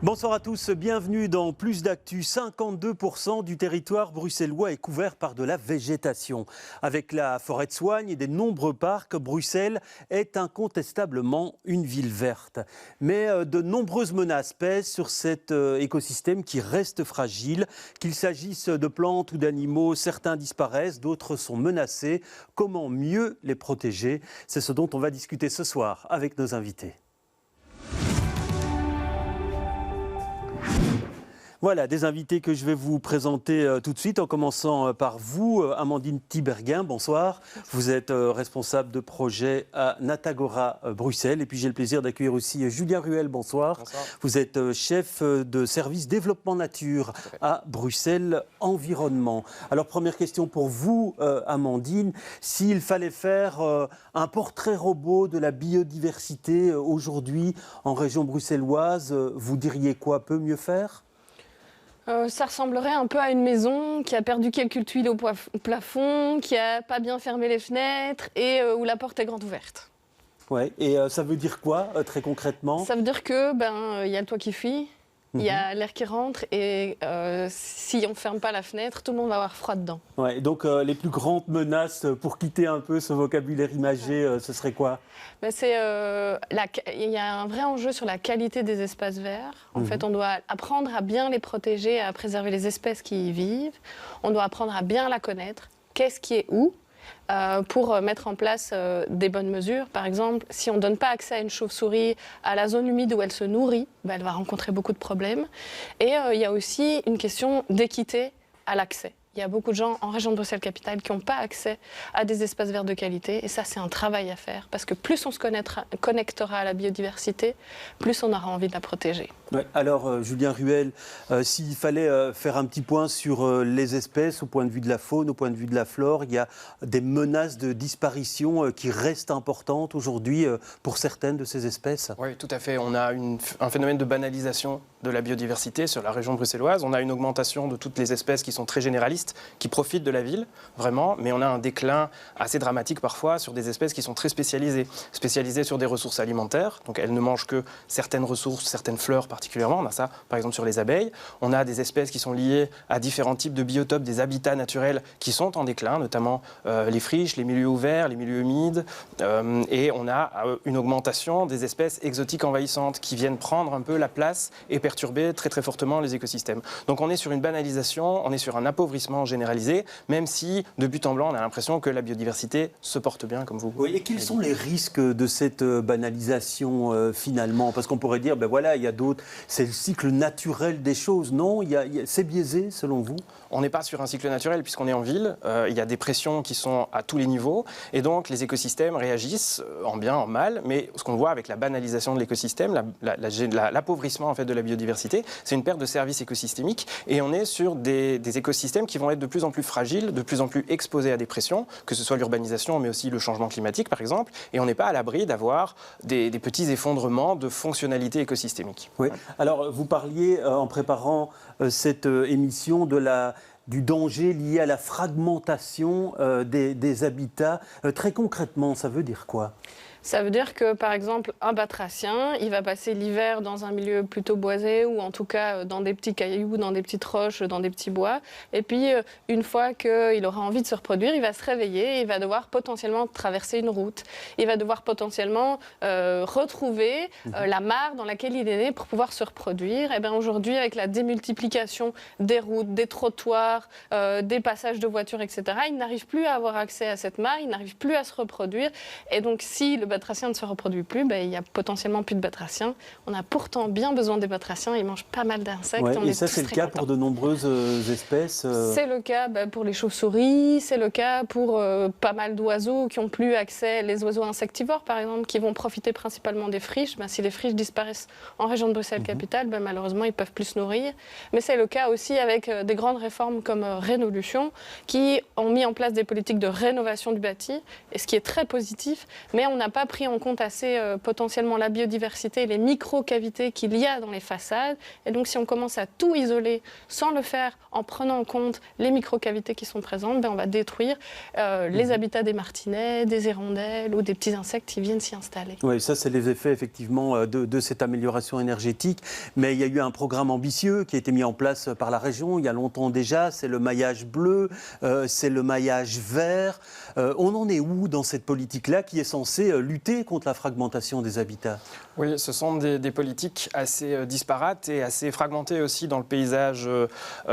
Bonsoir à tous, bienvenue dans Plus d'Actu. 52% du territoire bruxellois est couvert par de la végétation. Avec la forêt de soigne et des nombreux parcs, Bruxelles est incontestablement une ville verte. Mais de nombreuses menaces pèsent sur cet écosystème qui reste fragile. Qu'il s'agisse de plantes ou d'animaux, certains disparaissent, d'autres sont menacés. Comment mieux les protéger? C'est ce dont on va discuter ce soir avec nos invités. Voilà, des invités que je vais vous présenter tout de suite, en commençant par vous, Amandine Tiberghien, bonsoir. Vous êtes responsable de projet à Natagora, Bruxelles. Et puis j'ai le plaisir d'accueillir aussi Julien Ruel, bonsoir. Bonsoir. Vous êtes chef de service développement nature à Bruxelles Environnement. Alors première question pour vous, Amandine. S'il fallait faire un portrait robot de la biodiversité aujourd'hui en région bruxelloise, vous diriez quoi? Peut mieux faire? Ça ressemblerait un peu à une maison qui a perdu quelques tuiles au plafond, qui n'a pas bien fermé les fenêtres et où la porte est grande ouverte. Ouais. Et ça veut dire quoi, très concrètement? Ça veut dire que y a le toit qui fuit, il y a l'air qui rentre et si on ne ferme pas la fenêtre, tout le monde va avoir froid dedans. Ouais, donc les plus grandes menaces, pour quitter un peu ce vocabulaire imagé, ce serait quoi? Il y a un vrai enjeu sur la qualité des espaces verts. En fait, on doit apprendre à bien les protéger, à préserver les espèces qui y vivent. On doit apprendre à bien la connaître. Qu'est-ce qui est où? Pour mettre en place des bonnes mesures. Par exemple, si on ne donne pas accès à une chauve-souris à la zone humide où elle se nourrit, elle va rencontrer beaucoup de problèmes. Et il y a aussi une question d'équité à l'accès. Il y a beaucoup de gens en région de Bruxelles-Capitale qui n'ont pas accès à des espaces verts de qualité. Et ça, c'est un travail à faire. Parce que plus on se connectera à la biodiversité, plus on aura envie de la protéger. Ouais. Alors, Julien Ruel, s'il fallait faire un petit point sur les espèces, au point de vue de la faune, au point de vue de la flore, il y a des menaces de disparition qui restent importantes aujourd'hui pour certaines de ces espèces. Oui, tout à fait. On a un phénomène de banalisation de la biodiversité sur la région bruxelloise. On a une augmentation de toutes les espèces qui sont très généralistes, qui profitent de la ville, vraiment, mais on a un déclin assez dramatique parfois sur des espèces qui sont très spécialisées sur des ressources alimentaires. Donc elles ne mangent que certaines ressources, certaines fleurs particulièrement. On a ça, par exemple, sur les abeilles. On a des espèces qui sont liées à différents types de biotopes, des habitats naturels qui sont en déclin, notamment les friches, les milieux ouverts, les milieux humides. Et on a une augmentation des espèces exotiques envahissantes qui viennent prendre un peu la place et perturber très très fortement les écosystèmes. Donc on est sur une banalisation, on est sur un appauvrissement généralisé, même si de but en blanc on a l'impression que la biodiversité se porte bien, comme vous. Oui, et quels sont les risques de cette banalisation finalement? Parce qu'on pourrait dire, ben voilà, il y a d'autres, c'est le cycle naturel des choses, non? C'est biaisé selon vous? On n'est pas sur un cycle naturel puisqu'on est en ville, il y a des pressions qui sont à tous les niveaux et donc les écosystèmes réagissent en bien, en mal, mais ce qu'on voit avec la banalisation de l'écosystème, l'appauvrissement en fait de la biodiversité, c'est une perte de services écosystémiques et on est sur des écosystèmes qui vont être de plus en plus fragiles, de plus en plus exposés à des pressions, que ce soit l'urbanisation mais aussi le changement climatique par exemple, et on n'est pas à l'abri d'avoir des petits effondrements de fonctionnalités écosystémiques. Oui. Alors vous parliez en préparant cette émission du danger lié à la fragmentation des habitats. Très concrètement, ça veut dire quoi? Ça veut dire que, par exemple, un batracien, il va passer l'hiver dans un milieu plutôt boisé ou en tout cas dans des petits cailloux, dans des petites roches, dans des petits bois. Et puis, une fois qu'il aura envie de se reproduire, il va se réveiller et il va devoir potentiellement traverser une route. Il va devoir potentiellement retrouver la mare dans laquelle il est né pour pouvoir se reproduire. Et bien aujourd'hui, avec la démultiplication des routes, des trottoirs, des passages de voitures, etc., il n'arrive plus à avoir accès à cette mare, il n'arrive plus à se reproduire. Et donc, si le batracien ne se reproduit plus, il n'y a potentiellement plus de batraciens. On a pourtant bien besoin des batraciens, ils mangent pas mal d'insectes. Ouais, et ça, c'est le cas pour de nombreuses espèces C'est le cas pour les chauves-souris, c'est le cas pour pas mal d'oiseaux qui n'ont plus accès, les oiseaux insectivores par exemple, qui vont profiter principalement des friches. Si les friches disparaissent en région de Bruxelles-Capitale, malheureusement, ils ne peuvent plus se nourrir. Mais c'est le cas aussi avec des grandes réformes comme Rénolution, qui ont mis en place des politiques de rénovation du bâti, et ce qui est très positif, mais on n'a pas pas pris en compte assez potentiellement la biodiversité et les micro-cavités qu'il y a dans les façades. Et donc, si on commence à tout isoler sans le faire en prenant en compte les micro-cavités qui sont présentes, on va détruire les habitats des martinets, des hirondelles ou des petits insectes qui viennent s'y installer. Oui, ça, c'est les effets effectivement de cette amélioration énergétique. Mais il y a eu un programme ambitieux qui a été mis en place par la région il y a longtemps déjà. C'est le maillage bleu, c'est le maillage vert. On en est où dans cette politique-là qui est censée lutter contre la fragmentation des habitats ? Oui, ce sont des politiques assez disparates et assez fragmentées aussi dans le paysage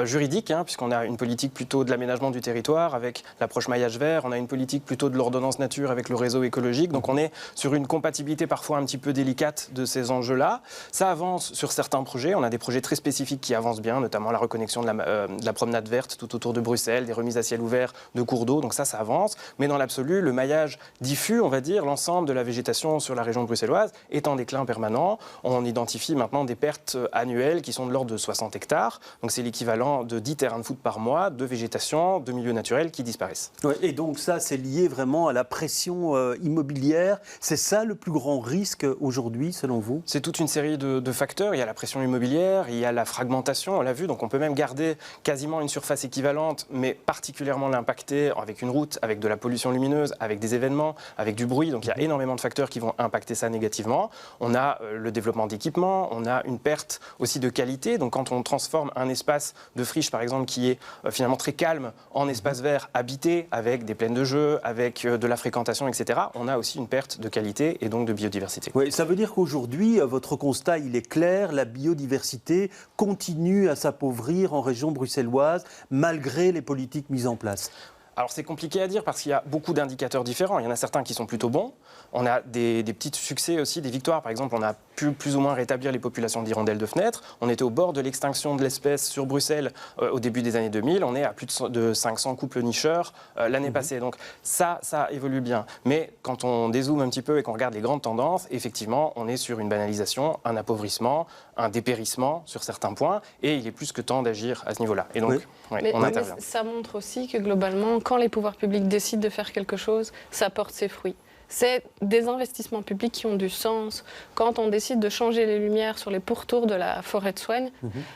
juridique, puisqu'on a une politique plutôt de l'aménagement du territoire avec l'approche maillage vert, on a une politique plutôt de l'ordonnance nature avec le réseau écologique. Donc on est sur une compatibilité parfois un petit peu délicate de ces enjeux-là. Ça avance sur certains projets, on a des projets très spécifiques qui avancent bien, notamment la reconnexion de la promenade verte tout autour de Bruxelles, des remises à ciel ouvert de cours d'eau, donc ça avance. Mais dans l'absolu, le maillage diffus, on va dire, l'ensemble de la végétation sur la région bruxelloise est en déclin permanent. On identifie maintenant des pertes annuelles qui sont de l'ordre de 60 hectares. Donc c'est l'équivalent de 10 terrains de foot par mois de végétation, de milieux naturels qui disparaissent. Ouais, et donc ça, c'est lié vraiment à la pression immobilière. C'est ça le plus grand risque aujourd'hui, selon vous ? C'est toute une série de facteurs. Il y a la pression immobilière, il y a la fragmentation, on l'a vu. Donc on peut même garder quasiment une surface équivalente, mais particulièrement l'impacter avec une route, avec de la pollution lumineuse, avec des événements, avec du bruit. Donc il y a énormément de facteurs qui vont impacter ça négativement. On a le développement d'équipements, on a une perte aussi de qualité. Donc quand on transforme un espace de friche, par exemple, qui est finalement très calme, en espace vert habité, avec des plaines de jeux, avec de la fréquentation, etc., on a aussi une perte de qualité et donc de biodiversité. Oui, ça veut dire qu'aujourd'hui, votre constat, il est clair, la biodiversité continue à s'appauvrir en région bruxelloise, malgré les politiques mises en place. Alors c'est compliqué à dire parce qu'il y a beaucoup d'indicateurs différents. Il y en a certains qui sont plutôt bons. On a des petits succès aussi, des victoires. Par exemple, on a pu plus ou moins rétablir les populations d'hirondelles de fenêtres. On était au bord de l'extinction de l'espèce sur Bruxelles au début des années 2000. On est à plus de 500 couples nicheurs l'année passée. Donc ça évolue bien. Mais quand on dézoome un petit peu et qu'on regarde les grandes tendances, effectivement, on est sur une banalisation, un appauvrissement, un dépérissement sur certains points. Et il est plus que temps d'agir à ce niveau-là. Et donc, on intervient. Mais ça montre aussi que globalement, quand les pouvoirs publics décident de faire quelque chose, ça porte ses fruits. C'est des investissements publics qui ont du sens. Quand on décide de changer les lumières sur les pourtours de la forêt de Soignes,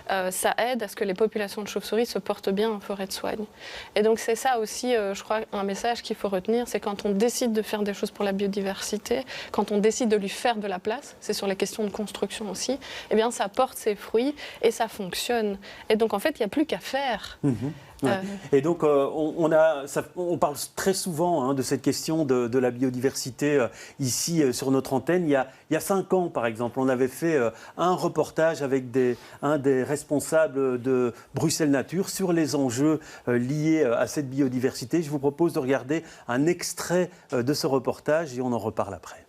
ça aide à ce que les populations de chauves-souris se portent bien en forêt de Soignes. Et donc c'est ça aussi, je crois, un message qu'il faut retenir, c'est quand on décide de faire des choses pour la biodiversité, quand on décide de lui faire de la place, c'est sur les questions de construction aussi, eh bien ça porte ses fruits et ça fonctionne. Et donc en fait, il n'y a plus qu'à faire. Ouais. Et donc, on parle très souvent de cette question de la biodiversité ici sur notre antenne. Il y a 5 ans, par exemple, on avait fait un reportage avec un des responsables de Bruxelles Nature sur les enjeux liés à cette biodiversité. Je vous propose de regarder un extrait de ce reportage et on en reparle après.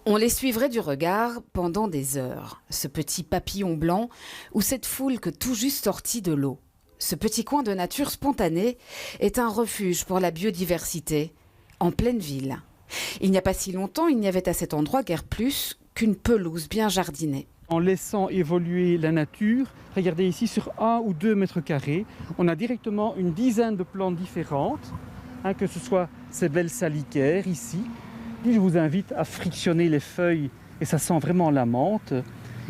On les suivrait du regard pendant des heures. Ce petit papillon blanc ou cette foule que tout juste sortie de l'eau. Ce petit coin de nature spontanée est un refuge pour la biodiversité en pleine ville. Il n'y a pas si longtemps, il n'y avait à cet endroit guère plus qu'une pelouse bien jardinée. En laissant évoluer la nature, regardez ici sur 1 ou 2 mètres carrés, on a directement une dizaine de plantes différentes, que ce soit ces belles salicaires ici. Et je vous invite à frictionner les feuilles et ça sent vraiment la menthe.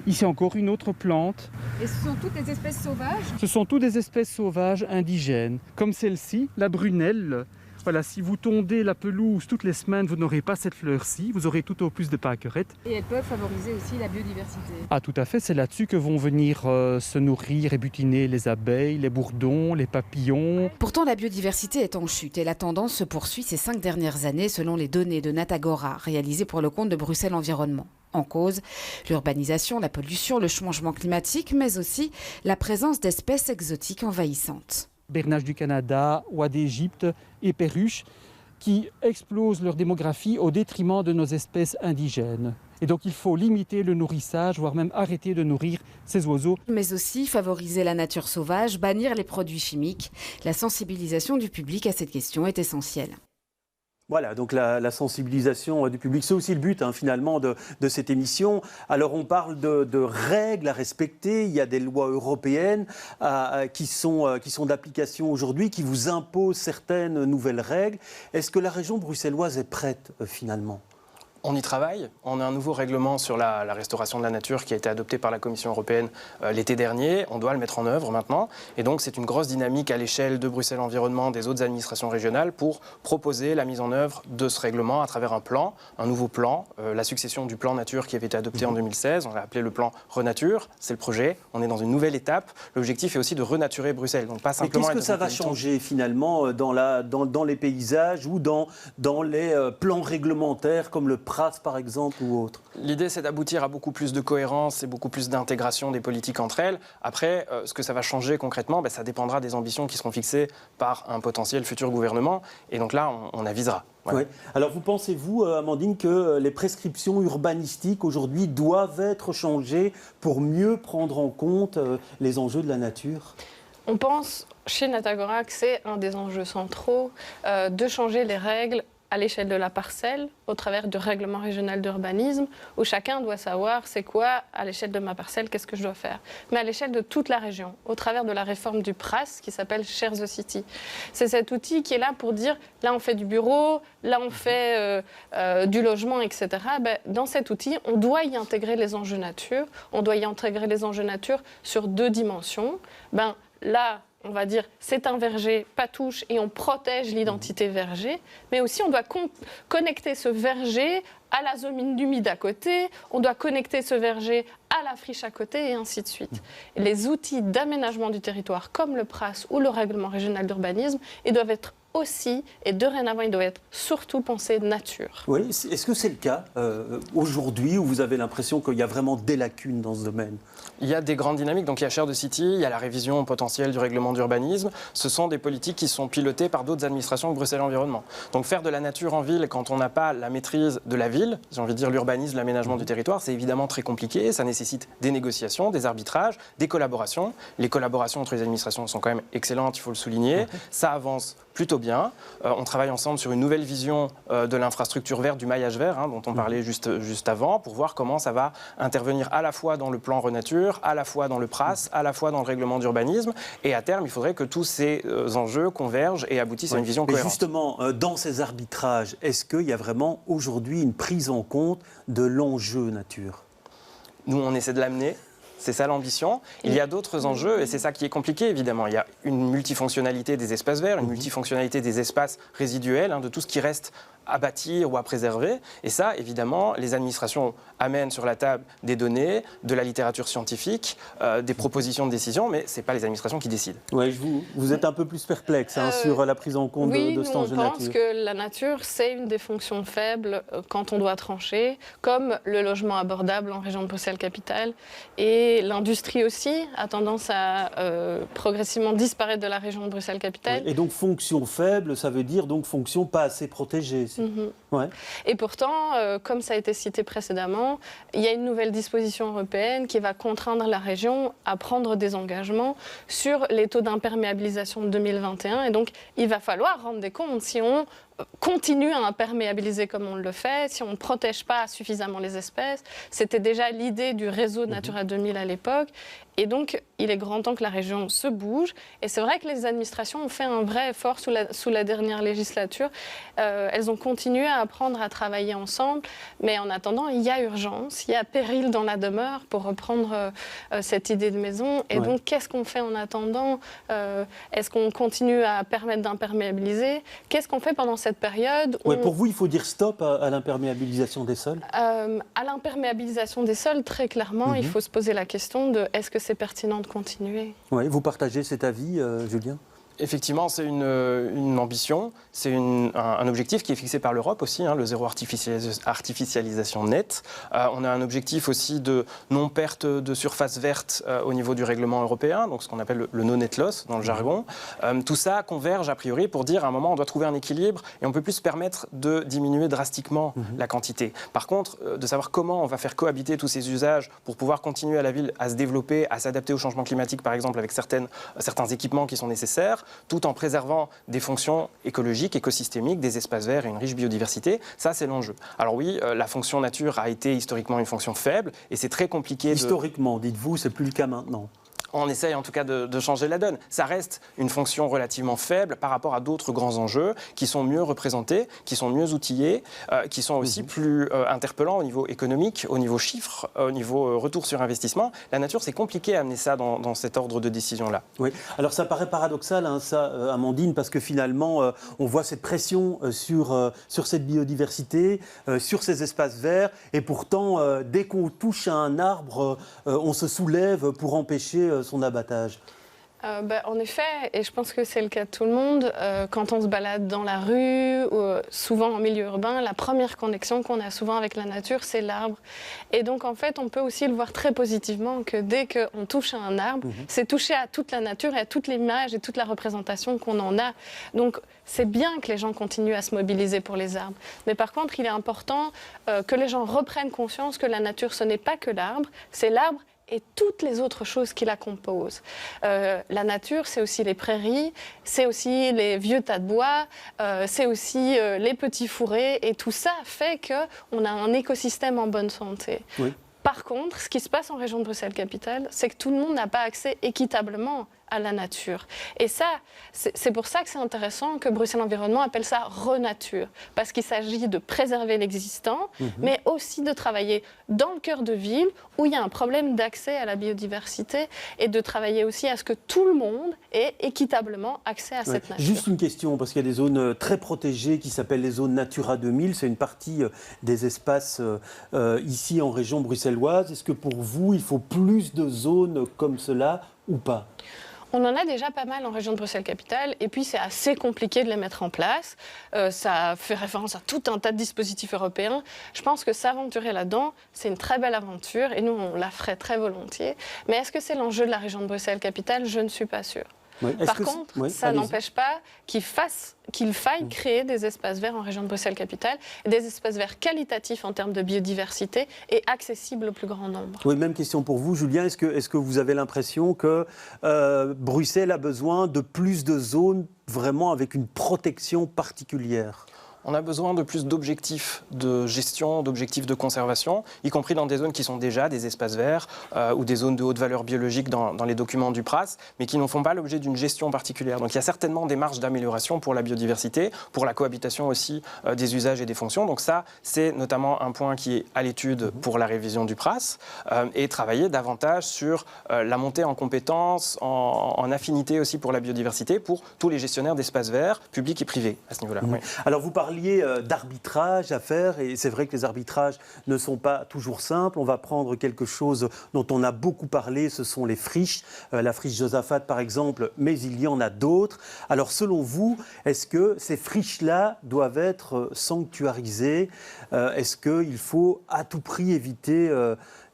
Ici encore une autre plante. Et ce sont toutes des espèces sauvages ? Ce sont toutes des espèces sauvages indigènes, comme celle-ci, la brunelle. Voilà, si vous tondez la pelouse toutes les semaines, vous n'aurez pas cette fleur-ci, vous aurez tout au plus de pâquerettes. Et elles peuvent favoriser aussi la biodiversité. Ah, tout à fait, c'est là-dessus que vont venir se nourrir et butiner les abeilles, les bourdons, les papillons. Pourtant, la biodiversité est en chute et la tendance se poursuit ces 5 dernières années selon les données de Natagora, réalisées pour le compte de Bruxelles Environnement. En cause, l'urbanisation, la pollution, le changement climatique, mais aussi la présence d'espèces exotiques envahissantes. Bernache du Canada, oies d'Égypte et perruches qui explosent leur démographie au détriment de nos espèces indigènes. Et donc il faut limiter le nourrissage, voire même arrêter de nourrir ces oiseaux. Mais aussi favoriser la nature sauvage, bannir les produits chimiques. La sensibilisation du public à cette question est essentielle. Voilà, donc la sensibilisation du public, c'est aussi le but finalement de cette émission. Alors on parle de règles à respecter, il y a des lois européennes qui sont d'application aujourd'hui, qui vous imposent certaines nouvelles règles. Est-ce que la région bruxelloise est prête finalement ? On y travaille. On a un nouveau règlement sur la restauration de la nature qui a été adopté par la Commission européenne l'été dernier. On doit le mettre en œuvre maintenant. Et donc, c'est une grosse dynamique à l'échelle de Bruxelles Environnement, des autres administrations régionales, pour proposer la mise en œuvre de ce règlement à travers un plan, un nouveau plan, la succession du plan nature qui avait été adopté en 2016. On l'a appelé le plan Renature. C'est le projet. On est dans une nouvelle étape. L'objectif est aussi de renaturer Bruxelles. Donc, pas simplement. Mais qu'est-ce que ça va changer finalement dans les paysages ou dans les plans réglementaires comme le PRAS par exemple ou autre? L'idée, c'est d'aboutir à beaucoup plus de cohérence et beaucoup plus d'intégration des politiques entre elles. Après, ce que ça va changer concrètement, ça dépendra des ambitions qui seront fixées par un potentiel futur gouvernement. Et donc là, on avisera. Ouais. Ouais. Alors, pensez-vous, Amandine, que les prescriptions urbanistiques aujourd'hui doivent être changées pour mieux prendre en compte les enjeux de la nature? On pense chez Natagora que c'est un des enjeux centraux de changer les règles à l'échelle de la parcelle, au travers du règlement régional d'urbanisme, où chacun doit savoir c'est quoi, à l'échelle de ma parcelle, qu'est-ce que je dois faire. Mais à l'échelle de toute la région, au travers de la réforme du PRAS, qui s'appelle Share the City. C'est cet outil qui est là pour dire, là on fait du bureau, là on fait du logement, etc. Dans cet outil, on doit y intégrer les enjeux nature. On doit y intégrer les enjeux nature sur 2 dimensions. Là, on va dire, c'est un verger, pas touche, et on protège l'identité verger. Mais aussi, on doit connecter ce verger à la zone humide à côté, on doit connecter ce verger à la friche à côté, et ainsi de suite. Les outils d'aménagement du territoire, comme le PRAS ou le règlement régional d'urbanisme, ils doivent être aussi, et dorénavant, ils doivent être surtout pensés nature. Oui, est-ce que c'est le cas aujourd'hui, où vous avez l'impression qu'il y a vraiment des lacunes dans ce domaine? Il y a des grandes dynamiques, donc il y a Share the City, il y a la révision potentielle du règlement d'urbanisme. Ce sont des politiques qui sont pilotées par d'autres administrations que Bruxelles Environnement. Donc faire de la nature en ville quand on n'a pas la maîtrise de la ville, j'ai envie de dire l'urbanisme, l'aménagement du territoire, c'est évidemment très compliqué. Ça nécessite des négociations, des arbitrages, des collaborations. Les collaborations entre les administrations sont quand même excellentes, il faut le souligner. Ça avance plutôt bien. On travaille ensemble sur une nouvelle vision de l'infrastructure verte, du maillage vert, dont on parlait juste avant, pour voir comment ça va intervenir à la fois dans le plan Renature, à la fois dans le PRAS, à la fois dans le règlement d'urbanisme. Et à terme, il faudrait que tous ces enjeux convergent et aboutissent à une vision cohérente. Mais justement, dans ces arbitrages, est-ce qu'il y a vraiment aujourd'hui une prise en compte de l'enjeu nature? Nous, on essaie de l'amener. C'est ça l'ambition. Il y a d'autres enjeux et c'est ça qui est compliqué, évidemment. Il y a une multifonctionnalité des espaces verts, une multifonctionnalité des espaces résiduels, de tout ce qui reste à bâtir ou à préserver. Et ça, évidemment, les administrations amènent sur la table des données, de la littérature scientifique, des propositions de décision, mais ce n'est pas les administrations qui décident. Ouais, vous êtes un peu plus perplexe sur la prise en compte de cet enjeu nature. Oui, on pense que la nature, c'est une des fonctions faibles quand on doit trancher, comme le logement abordable en région de Bruxelles-Capitale. Et l'industrie aussi a tendance à progressivement disparaître de la région de Bruxelles-Capitale. Oui, et donc fonction faible, ça veut dire donc fonction pas assez protégée. Ouais. Et pourtant, comme ça a été cité précédemment, il y a une nouvelle disposition européenne qui va contraindre la région à prendre des engagements sur les taux d'imperméabilisation de 2021. Et donc, il va falloir rendre des comptes si on continue à imperméabiliser comme on le fait, si on ne protège pas suffisamment les espèces. C'était déjà l'idée du réseau Natura 2000 à l'époque. Et donc, il est grand temps que la région se bouge. Et c'est vrai que les administrations ont fait un vrai effort sous la dernière législature. Elles ont continué à apprendre à travailler ensemble. Mais en attendant, il y a urgence, il y a péril dans la demeure, pour reprendre cette idée de maison. Et donc, qu'est-ce qu'on fait en attendant? Est-ce qu'on continue à permettre d'imperméabiliser? Qu'est-ce qu'on fait pendant cette période où pour vous, il faut dire stop à l'imperméabilisation des sols? À l'imperméabilisation des sols, très clairement, il faut se poser la question de est-ce que c'est pertinent de continuer? Oui, vous partagez cet avis, Julien? Effectivement, c'est une ambition, c'est un objectif qui est fixé par l'Europe aussi, le zéro artificialisation nette. On a un objectif aussi de non-perte de surface verte au niveau du règlement européen, donc ce qu'on appelle le no net loss dans le jargon. Tout ça converge a priori pour dire à un moment on doit trouver un équilibre et on ne peut plus se permettre de diminuer drastiquement la quantité. Par contre, de savoir comment on va faire cohabiter tous ces usages pour pouvoir continuer à la ville à se développer, à s'adapter au changement climatique par exemple avec certains équipements qui sont nécessaires, tout en préservant des fonctions écologiques, écosystémiques, des espaces verts et une riche biodiversité. Ça, c'est l'enjeu. Alors oui, la fonction nature a été historiquement une fonction faible et c'est très compliqué. Historiquement, dites-vous, c'est plus le cas maintenant. on essaye en tout cas de changer la donne. Ça reste une fonction relativement faible par rapport à d'autres grands enjeux qui sont mieux représentés, qui sont mieux outillés, qui sont aussi plus interpellants au niveau économique, au niveau chiffres, au niveau retour sur investissement. La nature, c'est compliqué à amener ça dans cet ordre de décision-là. Oui, alors ça paraît paradoxal, hein, ça, Amandine, parce que finalement, on voit cette pression sur cette biodiversité, sur ces espaces verts, et pourtant, dès qu'on touche à un arbre, on se soulève pour empêcher son abattage. En effet, et je pense que c'est le cas de tout le monde, quand on se balade dans la rue, ou souvent en milieu urbain, la première connexion qu'on a souvent avec la nature, c'est l'arbre. Et donc en fait, on peut aussi le voir très positivement, que dès qu'on touche à un arbre, c'est toucher à toute la nature et à toute l'image et toute la représentation qu'on en a. Donc c'est bien que les gens continuent à se mobiliser pour les arbres. Mais par contre, il est important que les gens reprennent conscience que la nature, ce n'est pas que l'arbre, c'est l'arbre et toutes les autres choses qui la composent. La nature, c'est aussi les prairies, c'est aussi les vieux tas de bois, c'est aussi les petits fourrés, et tout ça fait qu'on a un écosystème en bonne santé. Oui. Par contre, ce qui se passe en région de Bruxelles-Capitale, c'est que tout le monde n'a pas accès équitablement à la nature. Et ça, c'est pour ça que c'est intéressant que Bruxelles Environnement appelle ça renature, parce qu'il s'agit de préserver l'existant, mais aussi de travailler dans le cœur de ville où il y a un problème d'accès à la biodiversité, et de travailler aussi à ce que tout le monde ait équitablement accès à cette nature. Juste une question, parce qu'il y a des zones très protégées qui s'appellent les zones Natura 2000, c'est une partie des espaces ici en région bruxelloise. Est-ce que pour vous, il faut plus de zones comme cela ou pas ? On en a déjà pas mal en région de Bruxelles-Capitale, et puis c'est assez compliqué de les mettre en place. Ça fait référence à tout un tas de dispositifs européens. Je pense que s'aventurer là-dedans, c'est une très belle aventure, et nous, on la ferait très volontiers. Mais est-ce que c'est l'enjeu de la région de Bruxelles-Capitale ? Je ne suis pas sûre. Oui. Par contre, ça n'empêche pas qu'il faille créer des espaces verts en région de Bruxelles-Capitale, des espaces verts qualitatifs en termes de biodiversité et accessibles au plus grand nombre. Oui, même question pour vous, Julien. Est-ce que vous avez l'impression que Bruxelles a besoin de plus de zones vraiment avec une protection particulière ? On a besoin de plus d'objectifs de gestion, d'objectifs de conservation, y compris dans des zones qui sont déjà des espaces verts ou des zones de haute valeur biologique dans les documents du PRAS, mais qui ne font pas l'objet d'une gestion particulière. Donc il y a certainement des marges d'amélioration pour la biodiversité, pour la cohabitation aussi des usages et des fonctions. Donc ça, c'est notamment un point qui est à l'étude pour la révision du PRAS, et travailler davantage sur la montée en compétences, en affinité aussi pour la biodiversité, pour tous les gestionnaires d'espaces verts, publics et privés à ce niveau-là. Oui. Alors vous parlez d'arbitrage à faire, et c'est vrai que les arbitrages ne sont pas toujours simples. On va prendre quelque chose dont on a beaucoup parlé, ce sont les friches, la friche Josaphat par exemple, mais il y en a d'autres. Alors selon vous, est-ce que ces friches-là doivent être sanctuarisées ? Est-ce qu'il faut à tout prix éviter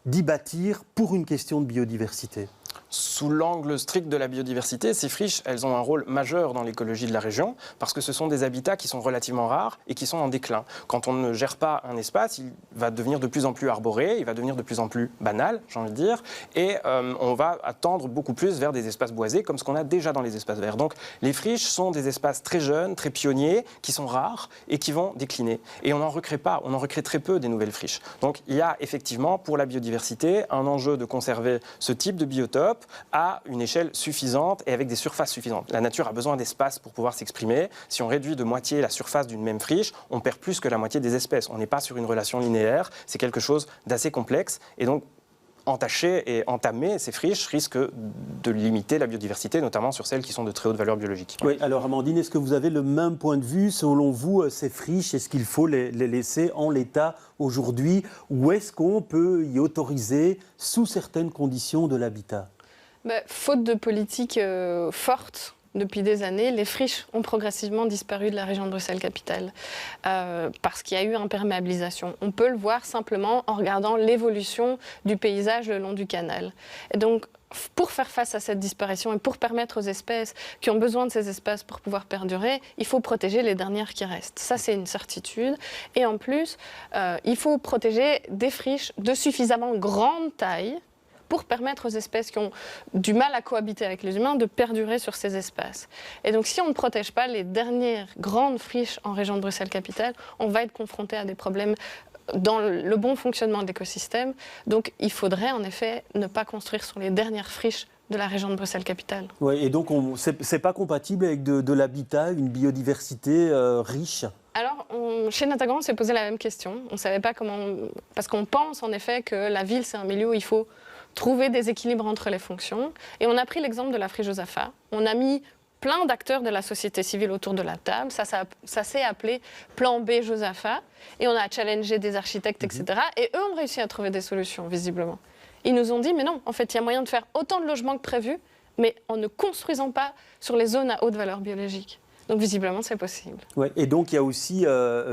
d'y bâtir pour une question de biodiversité ? Sous l'angle strict de la biodiversité, ces friches, elles ont un rôle majeur dans l'écologie de la région parce que ce sont des habitats qui sont relativement rares et qui sont en déclin. Quand on ne gère pas un espace, il va devenir de plus en plus arboré, il va devenir de plus en plus banal, j'ai envie de dire, et on va attendre beaucoup plus vers des espaces boisés comme ce qu'on a déjà dans les espaces verts. Donc les friches sont des espaces très jeunes, très pionniers, qui sont rares et qui vont décliner. Et on n'en recrée pas, on en recrée très peu des nouvelles friches. Donc il y a effectivement pour la biodiversité un enjeu de conserver ce type de biotope à une échelle suffisante et avec des surfaces suffisantes. La nature a besoin d'espace pour pouvoir s'exprimer. Si on réduit de moitié la surface d'une même friche, on perd plus que la moitié des espèces. On n'est pas sur une relation linéaire, c'est quelque chose d'assez complexe. Et donc, entacher et entamer ces friches risque de limiter la biodiversité, notamment sur celles qui sont de très haute valeur biologique. Oui, alors Amandine, est-ce que vous avez le même point de vue? Selon vous, ces friches, est-ce qu'il faut les laisser en l'état aujourd'hui, ou est-ce qu'on peut y autoriser, sous certaines conditions, de l'habitat? Faute de politique forte, depuis des années, les friches ont progressivement disparu de la région de Bruxelles-Capitale parce qu'il y a eu imperméabilisation. On peut le voir simplement en regardant l'évolution du paysage le long du canal. Et donc, pour faire face à cette disparition et pour permettre aux espèces qui ont besoin de ces espaces pour pouvoir perdurer, il faut protéger les dernières qui restent. Ça, c'est une certitude. Et en plus, il faut protéger des friches de suffisamment grande taille pour permettre aux espèces qui ont du mal à cohabiter avec les humains de perdurer sur ces espaces. Et donc, si on ne protège pas les dernières grandes friches en région de Bruxelles-Capitale, on va être confronté à des problèmes dans le bon fonctionnement de l'écosystème. Donc, il faudrait en effet ne pas construire sur les dernières friches de la région de Bruxelles-Capitale. Ouais, et donc, c'est pas compatible avec de l'habitat, une biodiversité riche? Alors, chez Natagan, on s'est posé la même question. On ne savait pas comment... Parce qu'on pense en effet que la ville, c'est un milieu où il faut trouver des équilibres entre les fonctions. Et on a pris l'exemple de la Friche Josaphat. On a mis plein d'acteurs de la société civile autour de la table. Ça s'est appelé Plan B Josaphat. Et on a challengé des architectes, etc. Et eux ont réussi à trouver des solutions, visiblement. Ils nous ont dit, mais non, en fait, il y a moyen de faire autant de logements que prévu, mais en ne construisant pas sur les zones à haute valeur biologique. Donc visiblement, c'est possible. Ouais, et donc il y a aussi,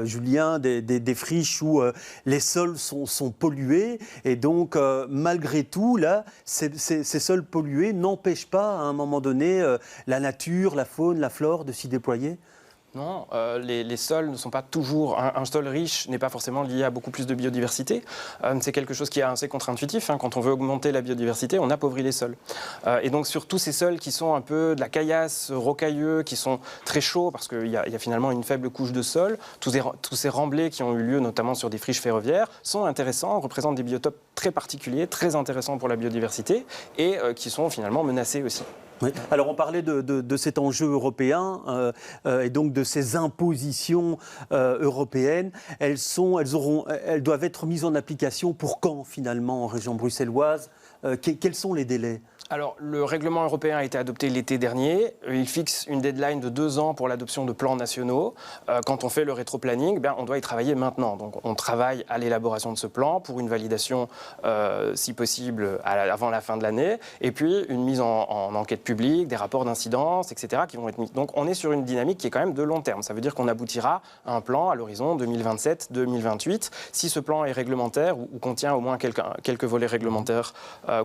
Julien, des friches où les sols sont pollués. Et donc, malgré tout, là, ces sols pollués n'empêchent pas, à un moment donné, la nature, la faune, la flore de s'y déployer? Non, les sols ne sont pas toujours... Un sol riche n'est pas forcément lié à beaucoup plus de biodiversité. C'est quelque chose qui est assez contre-intuitif. Quand on veut augmenter la biodiversité, on appauvrit les sols. Et donc sur tous ces sols qui sont un peu de la caillasse, rocailleux, qui sont très chauds, parce qu'il y a finalement une faible couche de sol, tous ces remblais qui ont eu lieu, notamment sur des friches ferroviaires, sont intéressants, représentent des biotopes très particuliers, très intéressants pour la biodiversité, et qui sont finalement menacés aussi. Oui. Alors on parlait de cet enjeu européen et donc de ces impositions européennes. Elles doivent être mises en application pour quand finalement en région bruxelloise? Quels sont les délais? Alors, le règlement européen a été adopté l'été dernier. Il fixe une deadline de 2 ans pour l'adoption de plans nationaux. Quand on fait le rétroplanning, on doit y travailler maintenant. Donc, on travaille à l'élaboration de ce plan pour une validation, si possible, avant la fin de l'année. Et puis, une mise en enquête publique, des rapports d'incidence, etc. qui vont être mis. Donc, on est sur une dynamique qui est quand même de long terme. Ça veut dire qu'on aboutira à un plan à l'horizon 2027-2028. Si ce plan est réglementaire ou contient au moins quelques volets réglementaires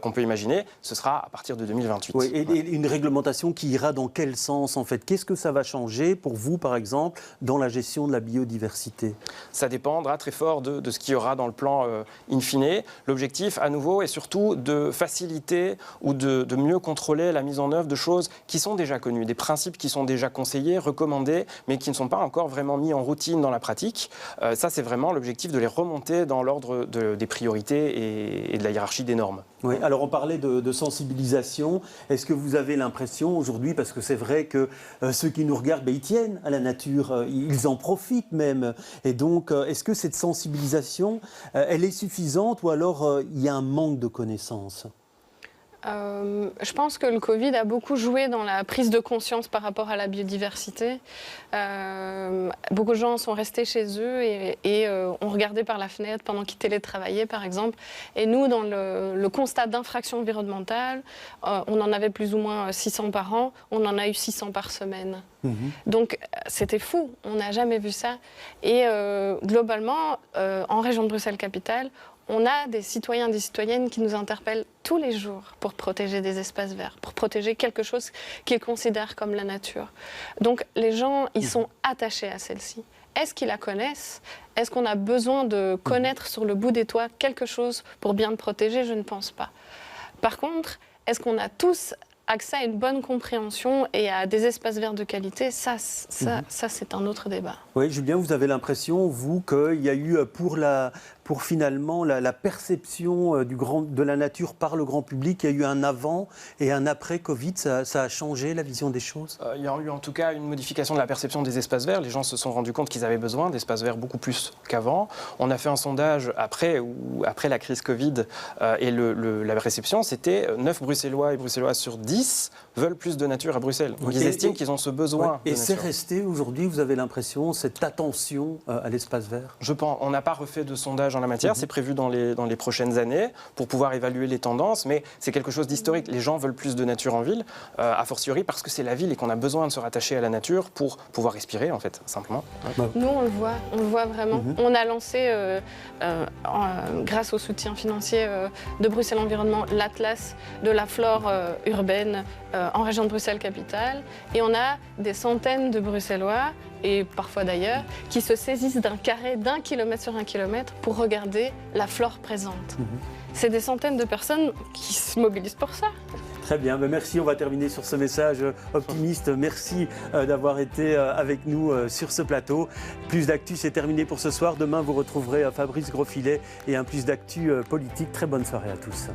qu'on peut imaginer, ce sera à partir de 2028. Oui, et une réglementation qui ira dans quel sens en fait? Qu'est-ce que ça va changer pour vous, par exemple, dans la gestion de la biodiversité? Ça dépendra très fort de ce qu'il y aura dans le plan in fine. L'objectif, à nouveau, est surtout de faciliter ou de mieux contrôler la mise en œuvre de choses qui sont déjà connues, des principes qui sont déjà conseillés, recommandés, mais qui ne sont pas encore vraiment mis en routine dans la pratique. Ça, c'est vraiment l'objectif de les remonter dans l'ordre des priorités et de la hiérarchie des normes. Oui, alors on parlait de sensibilisation. Est-ce que vous avez l'impression aujourd'hui, parce que c'est vrai que ceux qui nous regardent, ils tiennent à la nature, ils en profitent même. Et donc, est-ce que cette sensibilisation, elle est suffisante ou alors il y a un manque de connaissances? Je pense que le Covid a beaucoup joué dans la prise de conscience par rapport à la biodiversité. Beaucoup de gens sont restés chez eux et ont regardé par la fenêtre pendant qu'ils télétravaillaient, par exemple. Et nous, dans le constat d'infraction environnementale, on en avait plus ou moins 600 par an. On en a eu 600 par semaine. Donc, c'était fou. On n'a jamais vu ça. Et globalement, en région de Bruxelles-Capitale, on a des citoyens et des citoyennes qui nous interpellent tous les jours pour protéger des espaces verts, pour protéger quelque chose qu'ils considèrent comme la nature. Donc les gens, ils sont attachés à celle-ci. Est-ce qu'ils la connaissent? Est-ce qu'on a besoin de connaître sur le bout des doigts quelque chose pour bien le protéger? Je ne pense pas. Par contre, est-ce qu'on a tous accès à une bonne compréhension et à des espaces verts de qualité? Ça c'est un autre débat. Oui, Julien, vous avez l'impression, vous, qu'il y a eu pour finalement la perception de la nature par le grand public, il y a eu un avant et un après Covid, ça a changé la vision des choses? Il y a eu en tout cas une modification de la perception des espaces verts. Les gens se sont rendus compte qu'ils avaient besoin d'espaces verts beaucoup plus qu'avant. On a fait un sondage après la crise Covid et la réception, c'était 9 Bruxellois et Bruxelloises sur 10 veulent plus de nature à Bruxelles. Donc, ils estiment qu'ils ont ce besoin de et nature. C'est resté aujourd'hui, vous avez l'impression, cette attention à l'espace vert? Je pense. On n'a pas refait de sondage en la matière. C'est prévu dans les prochaines années pour pouvoir évaluer les tendances. Mais c'est quelque chose d'historique. Les gens veulent plus de nature en ville, a fortiori parce que c'est la ville et qu'on a besoin de se rattacher à la nature pour pouvoir respirer, en fait, simplement. Nous, on le voit vraiment. On a lancé, grâce au soutien financier de Bruxelles Environnement, l'Atlas de la flore urbaine en région de Bruxelles-Capitale. Et on a des centaines de Bruxellois, et parfois d'ailleurs, qui se saisissent d'un carré d'1 kilomètre sur 1 kilomètre pour regarder la flore présente. C'est des centaines de personnes qui se mobilisent pour ça. Très bien, merci. On va terminer sur ce message optimiste. Merci d'avoir été avec nous sur ce plateau. Plus d'actu, c'est terminé pour ce soir. Demain, vous retrouverez Fabrice Grosfilet et un plus d'actu politique. Très bonne soirée à tous.